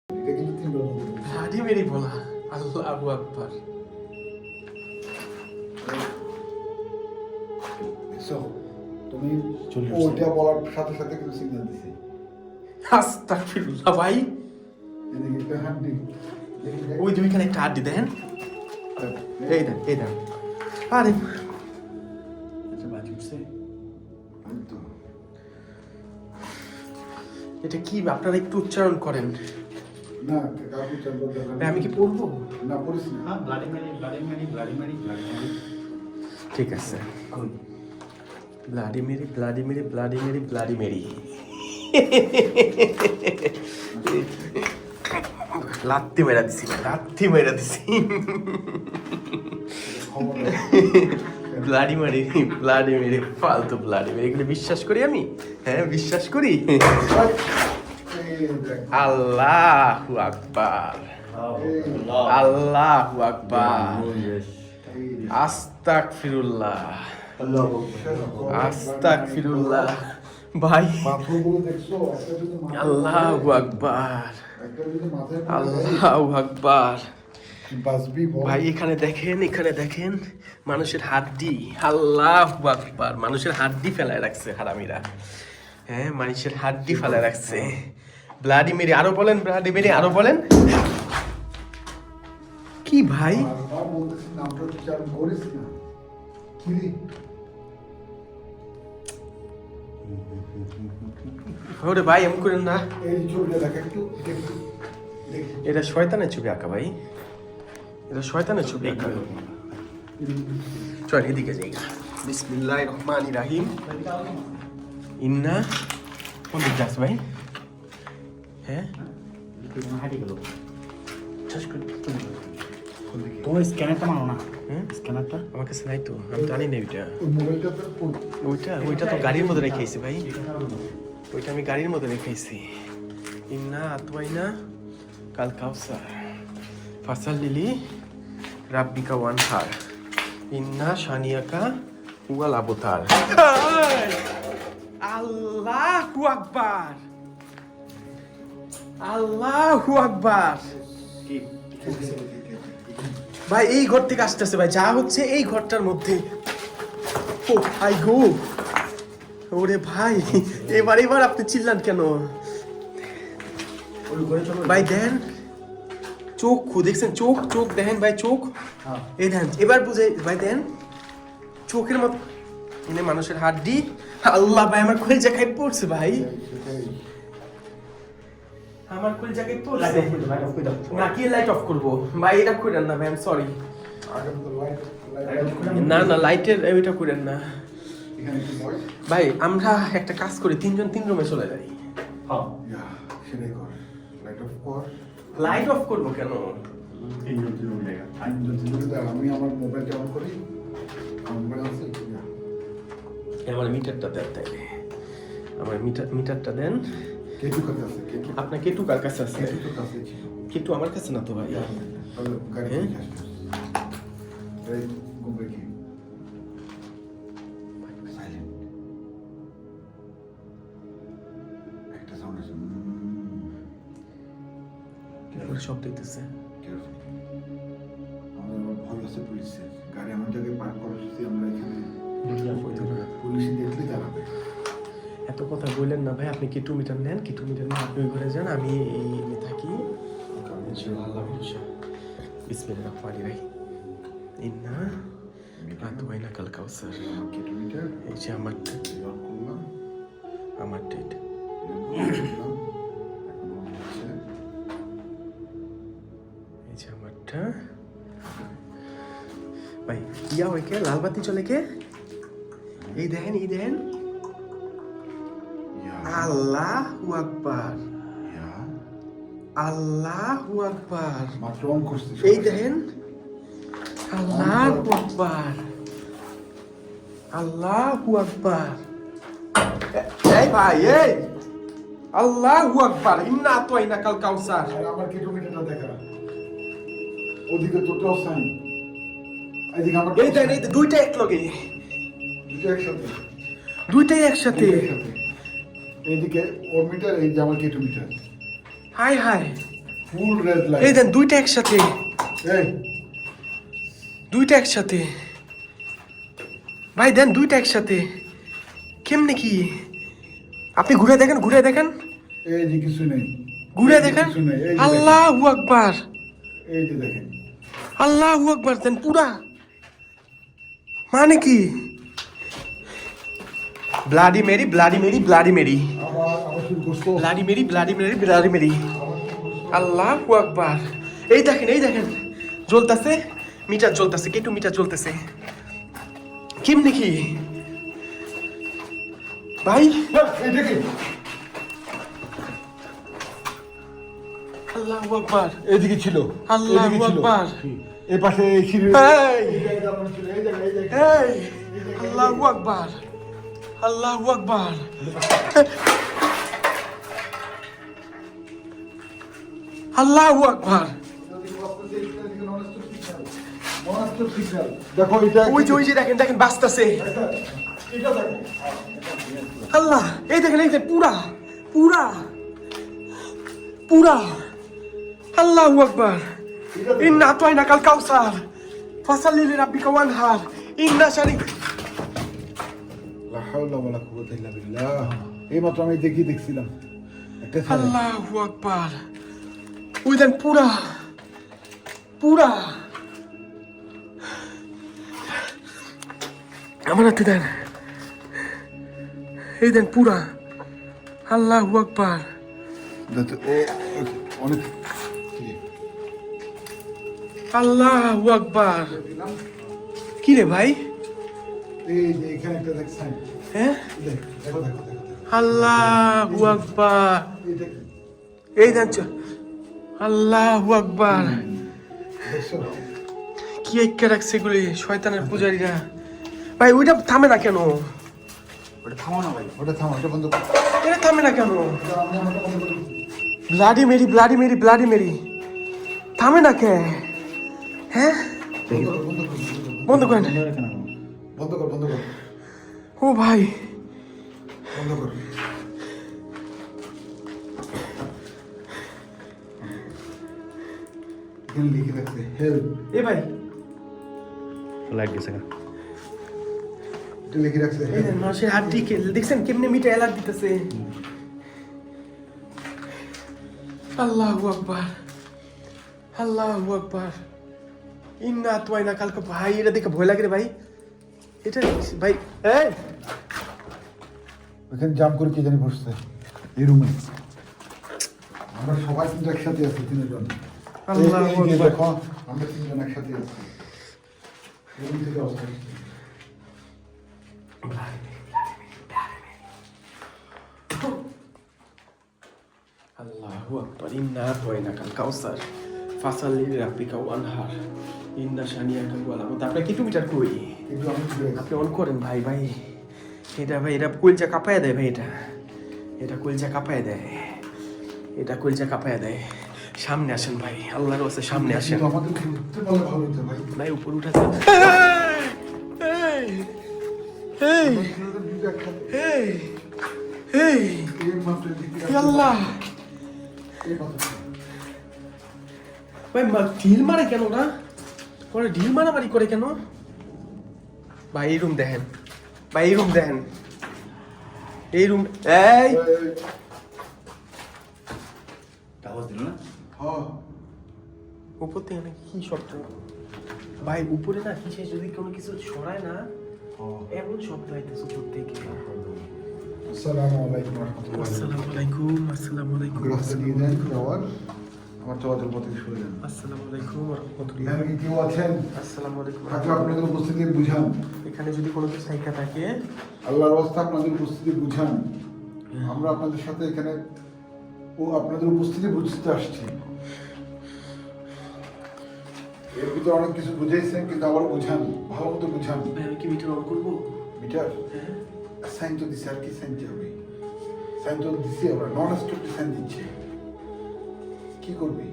এটা কিন্তু তিনবার বলবো। ব্লাডি মেরি বলা, আল্লাহু আকবার। দেখছো? তুমি চলে আসছে। ওইটা বলার সাথে সাথে কিন্তু সিগন্যাল দিছে। আস্তাগফিরুল্লাহ ভাই। এদিকে একটা হাড্ডি। ওই যে ওইখানে একটা হাড্ডি দেন। এই দেন, এই দেন। আরে আচ্ছা বাজি উঠছে। আমি তো এটা কি আপনারা একটু উচ্চারণ করেন। না কাকু চাল বলতে ভাই, আমি কি পড়বো? না পড়িস না। হ্যাঁ bloody Mary bloody Mary bloody Mary bloody Mary. ঠিক আছে। Bloody Mary bloody Mary bloody Mary bloody Mary. লাত্তি মেরা দিছি, লাত্তি মেরা দিছি। ব্লাডি মেরি ব্লাডি মেরি ফালতু ব্লাডি মেরি, এগুলো বিশ্বাস করি আমি? হ্যাঁ বিশ্বাস করি। আল্লাহু আকবার, আল্লাহু আকবার, আস্তাগফিরুল্লাহ, আস্তাগফিরুল্লাহ। ভাই পাথরগুলো দেখছো? একটা যদি মাথায় আল্লাহু আকবার, একটা যদি মাথায় আল্লাহু আকবার। বাসবি বল। ভাই এখানে দেখেন, এখানে দেখেন মানুষের হাড্ডি। আল্লাহু আকবার, মানুষের হাড্ডি ফেলায় রাখছে হারামিরা। হ্যাঁ মানুষের হাড্ডি ফেলায় রাখছে। ব্লাডি মেরি, আরো বলেন ব্লাডি মেরি, আরো বলেন। কি ভাই? বারবার বলতেছি নামটা উচ্চারণ করিস না। কি রে? ওরে ভাই এমন করেন না। এই ছবিটা দেখ একটু, একটু দেখ। এটা শয়তানের ছবি আঁকা ভাই, এটা শয়তানের ছবি আঁকা। চল এদিকে যাই। বিসমিল্লাহির রহমানির রহিম। ইন্না কোন দিকে যাস ভাই? হ্যাঁ হাঁটি গেল। শেষ করে তোমার স্ক্যানারটা মানো না। হ্যাঁ স্ক্যানারটা আমার কাছে নাই তো, আমি জানি না ওইটা। ওই মোবাইলটাতে ওইটা তো গাড়ির মধ্যে রেখেছি ভাই, ওইটা আমি গাড়ির মধ্যে রেখেছি। ইন্না আতওয়াইনা কাল কাউসার ফাসাল লিলি রাব্বিকা ওয়ানহার ইন্না শানিয়াকা হুয়াল আবতার। আল্লাহু আকবার, আল্লাহু আকবার। ভাই এই ঘর থেকে আসতেছে ভাই, যা হচ্ছে এই ঘরটার মধ্যে। ও ভাই গো, ওরে ভাই এবার আপনি চিল্লান কেন ভাই? দেন চোখ দেখছেন, চোখ চোখ দেখেন ভাই, চোখ এই দেন, এবার বুঝে ভাই দেন চোখের মতো মানে মানুষের হাড্ডি। আল্লাহ ভাই আমার কলিজা খাই পড়ছে ভাই, আমার কলিজা খাই পড়ছে। না কি লাইট অফ করবো ভাই? এটা করেন না ভাই, আই এম সরি। না না লাইটের ওইটা করেন না ভাই। আমরা একটা কাজ করি, তিনজন তিন রুমে চলে যাই। হ্যাঁ সেটাই কর, লাইট অফ কর। লাইট অফ করবো কেন? তিনজন তিনজন জায়গা। আমি আমার মোবাইলটা অন করি। আমার মোবাইল আছে না। আমার মিটারটা দেন তাইলে, আমার মিটারটা দেন। কেটু কাছে আছে, কেটু আপনার কেটু কার কাছে আছে? কেটু কাছে ছিল। কেটু আমার কাছে না তো ভাই। তাহলে গাড়ি হ্যাঁ? থেকে আসতে এই গুম্বে কি সাইলেন্ট একটা সাউন্ড আছে। ওর শব্দ হইতেছে। আমাদের ভয় আছে পুলিশের গাড়ি এমন জায়গায় পার্ক করেছি আমরা, এখানে হইতো না। পুলিশ দেখলে দাঁড়াবে। এত কথা বললেন না ভাই, আপনি কেটু মিটার নেন, কেটু মিটার নিয়ে আপনি ওই ঘরে যান, আমি এই রুমে থাকি। ইনশাআল্লাহ ভরসা। বিসমিল্লাহির রহমানির রহিম। ইন্না আতওয়াইনা কাল কাউসার। আমার কেটু মিটার এই যে আমার লক করলাম, আমার ডেট। এখন হচ্ছে এই যে আমারটা ভাই। ইয়া ওই কে লাল বাতি চলে কে? এই দেখেন, এই দেখেন। আল্লাহু আকবার, আল্লাহু আকবার। মাত্র অন করছি। এই দেখেন, আল্লাহু আকবার, আল্লাহু আকবার। এই ভাই এই আল্লাহু আকবার। ইন্না আতওয়াইনা কাল কাউসার। আর আমার কেটু মিটারটা দেখা, ওদিকে তোটাও সাইন, এদিকে আমার এই দেখেন, এই দুইটা একলগে, দুটো একসাথে, দুইটাই একসাথে। এইদিকে ওর মিটার, এই যে আমার K two meter. High high full red এই লাইট। দেন দুইটা একসাথে, এই দুইটা একসাথে ভাই, দেন দুইটা একসাথে। কেমনে কি? আপনি ঘুরে দেখেন, ঘুরে দেখেন, এই যে কিছু নেই, ঘুরে এই যে দেখেন। কিছু নেই, এই যে দেখেন, আল্লাহু আকবার, এই যে দেখেন। আল্লাহু আকবার। দেন পুরা, মানে কি? Bloody Mary, bloody Mary, bloody Mary, আবার শুরু করছো। Bloody Mary, bloody Mary, bloody Mary. আল্লাহু আকবার। এই দেখেন, এই দেখেন, জ্বলতেছে, মিটার জ্বলতেছে, কেটু মিটার জ্বলতেছে। কেমনে কি ভাই? এটা কি? আল্লাহু আকবার, এদিকে ছিল, আল্লাহু এদিকে ছিল। আকবার। এই পাশে এই সিঁড়ি, এই, এই জায়গায় আমার ছিল, এই জায়গায়, এই জায়গায়। এই, আল্লাহু আকবার, আল্লাহু আকবার। আল্লাহু আকবার। মহারাষ্ট্র সিগন্যাল। দেখো এটা, ওই যে দেখেন, দেখেন বাঁচতেছে। এটা দেখো। আল্লাহ, এই দেখেন, এই দেখেন, পুরা পুরা পুরা। আল্লাহু আকবার। ইন্না আতাইনা কাল কাউসার ফাসাল্লি লিরাব্বিকা ওয়ানহার ইন্না শানি। লা হাওলা ওয়ালা কুওয়াতা ইল্লা বিল্লাহ। এইমাত্র আমি দেখছিলাম একটা ছেলে। আল্লাহু আকবার। ওই দেন পুরা পুরা। আমার হাতে দেন, এই দেন পুরা। আল্লাহু আকবার। অনেক আল্লাহু আকবার। কি রে ভাই? এই যে এখানে একটা দেখছেন, হ্যাঁ, দেখো দেখো দেখো দেখো। আল্লাহু আকবার। এইটা কি? এই দেন আল্লাহু আকবার। দেখছো? কি এক্কা রাখছে এগুলি শয়তানের পূজারীরা। ভাই ওইটা থামে না কেন? ওটা থামাও না ভাই, ওটা থামাও, ওটা বন্ধ করো। এটা থামে না কেন? আমি আমারটা বন্ধ করি। Bloody Mary, bloody Mary, bloody Mary, থামে না কে? হ্যাঁ, বন্ধ করো, বন্ধ করো, বন্ধ করেন। বন্ধ করো, বন্ধ করো, ও ভাই, বন্ধ করো। এখানে লিখে রাখছে হেল্প, এ ভাই, লাইট গেছে গা। এটা লিখে রাখছে এই হেল্প। দেন মানুষের হাড্ডি দেখছেন কেমনে মিটা এলাক দিতেছে। আল্লাহু আকবার, আল্লাহু আকবার। ইন্না আতওয়াইনা কালকে। ভাই এটা দেখে ভয় লাগে রে ভাই। এটা ভাই, এই ওখানে জাম করে কে জানি বসছে এই রুমে। আমরা সবাই কিন্তু একসাথে আছি, তিনজন। আল্লাহু এই যে আকবার। দেখো, আমরা তিনজন একসাথে আছি। এই রুম থেকে অবস্থা হচ্ছে। আল্লাহু আকবার। ইন্না আতওয়াইনা কাল কাউসার ফাসাল্লি লিরাব্বিকা ওয়ানহার ইন্না শানিয়াকা হুয়াল আবতার। আপনি কি মিটার কই? কিন্তু আমি চলে গেছি। আপনি অন করেন ভাই। ভাই এটা, ভাই এটা কলজা কাঁপায় দেয় ভাই। এটা কলজা কাঁপায় দেয়, এটা কলজা কাঁপায় দেয়। সামনে আসেন ভাই, আল্লাহর ওয়াস্তে সামনে আসেন কিন্তু আমাদের ঘুরতে পারলে ভালো হতো ভাই। ভাই। উপর উঠা যান। এই এই আমরা দুটো একসাথে। এই এই এই মাত্র লিখে রাখছে। আল্লাহ এই কথা। ভাই, ঢিল মারে কেন না? পরে ঢিল মারামারি করে কেন ভাই? এই রুম দেখেন ভাই, এই রুম দেখেন, এই রুম। এই আওয়াজ দিল না? হ্যাঁ, উপর থেকে নাকি কি শব্দ ভাই? উপরে না কিসে যদি কোনো কিছু সরায় না, এমন শব্দ হইতেছে উপর থেকে। আসসালামু আলাইকুম রাহমাতুল্লাহ। আসসালামু আলাইকুম, আসসালামু আলাইকুম, রাস্তা দিয়ে দেন যাওয়ার, আমার চলাচল পথে সরে যান। আসসালামু আলাইকুম রাহমাতুল্লাহ। এখানে কি কেউ আছেন? আসসালামু আলাইকুম। থাকলে আপনাদের উপস্থিতি বুঝান। এখানে যদি কোনো কিছু থাইকা থাকে, আল্লাহর রাস্তা আপনাদের উপস্থিতি বুঝান। আমরা আপনাদের সাথে এখানে আপনাদের উপস্থিতি বুঝতে আসছি। এর ভিতরে অনেক কিছু বুঝাইছেন, কিন্তু আবার বুঝান, ভালো মতো বুঝান। ভাই আমি কি মিটার অন করবো? মিটার হ্যাঁ, সাইন তো দিচ্ছে, আর কি সাইন হবে? সাইন তো দিচ্ছি আমরা, নন স্টপ সাইন দিচ্ছে। কি করবি?